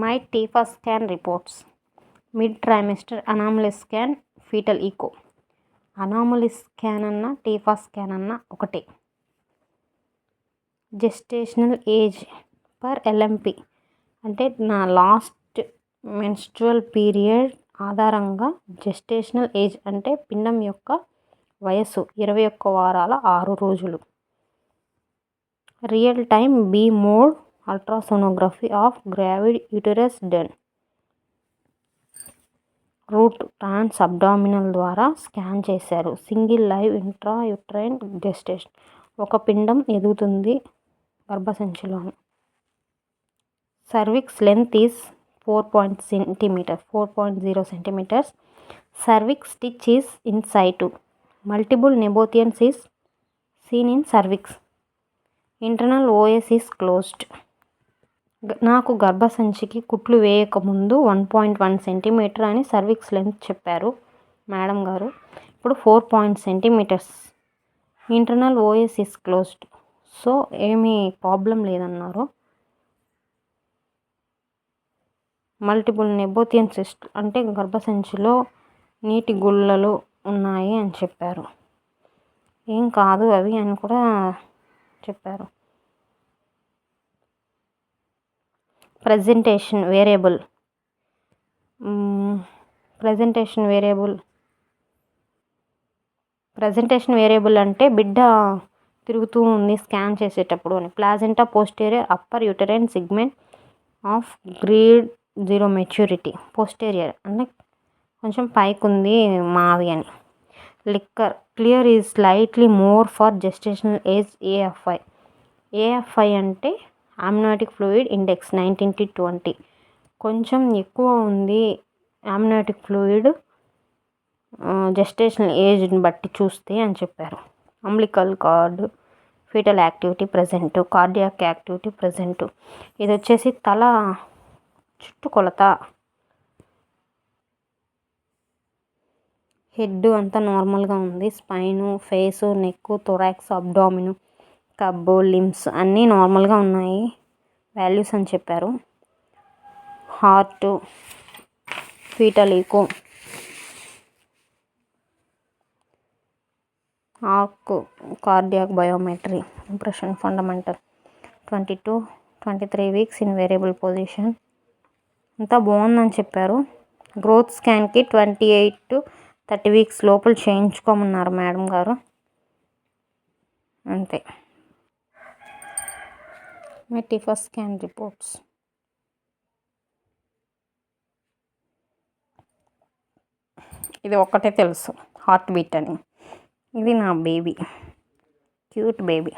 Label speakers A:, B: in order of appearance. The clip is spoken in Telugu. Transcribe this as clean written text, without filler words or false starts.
A: My TIFFA scan reports mid trimester anomaly scan fetal echo. Anomaly scan అన్న టీఫా స్కాన్ అన్న ఒకటే. జెస్టేషనల్ ఏజ్ పర్ ఎల్ఎంపి అంటే నా లాస్ట్ మెన్స్ట్రువల్ పీరియడ్ ఆధారంగా జెస్టేషనల్ ఏజ్ అంటే పిండం యొక్క వయస్సు 21 వారాల 6 రోజులు. Real time B mode ultrasonography of gravid uterus done. Route trans abdominal ద్వారా స్కాన్ చేశారు. Single live intra uterine gestation ఒక పిండం ఎదుగుతుంది గర్భసంచిలోని. Cervix length is 4.0 centimeters. Cervix stitch is in situ. Multiple nebotheans is seen in cervix. Internal OS is closed. నాకు గర్భసంచికి కుట్లు వేయకముందు 1.1 centimeter అని సర్విక్స్ లెంత్ చెప్పారు మేడం గారు. ఇప్పుడు 4 centimeters. Internal OS is closed. So ఏమీ ప్రాబ్లం లేదన్నారు. మల్టిపుల్ నెబోథియన్ సిస్ట్ అంటే గర్భసంచిలో నీటి గుళ్ళలు ఉన్నాయి అని చెప్పారు. ఏం కాదు అవి అని కూడా చెప్పారు. ప్రజెంటేషన్ వేరియబుల్ అంటే బిడ్డ తిరుగుతూ ఉంది స్కాన్ చేసేటప్పుడు అని. Placenta posterior upper uterine segment of grade 0 maturity. Posterior అంటే కొంచెం పైకి ఉంది మావి అని. Liquor clear is slightly more for gestational age AFI. AFI అంటే అమ్నియోటిక్ ఫ్లూయిడ్ ఇండెక్స్ 19-20 కొంచెం ఎక్కువ ఉంది అమ్నియోటిక్ ఫ్లూయిడ్ జెస్టేషనల్ ఏజ్ని బట్టి చూస్తే అని చెప్పారు. Umbilical cord fetal activity present, cardiac activity present. ఇది వచ్చేసి తల చుట్టుకొలత. హెడ్ అంతా నార్మల్గా ఉంది. Spine, face, neck, thorax, abdomen, కబ్బు, లిమ్స్ అన్నీ నార్మల్గా ఉన్నాయి వాల్యూస్ అని చెప్పారు. Heart, fetal echo, cardiac biometry, impression fundamental 22-23 weeks in variable position అంతా బాగుందని చెప్పారు. గ్రోత్ స్కాన్కి 28-30 weeks లోపల చేయించుకోమన్నారు మేడం గారు. అంతే. My TIFFA scan reports. ఇది ఒక్కటే తెలుసు హార్ట్ బీట్ అని. ఇది నా బేబీ, క్యూట్ బేబీ.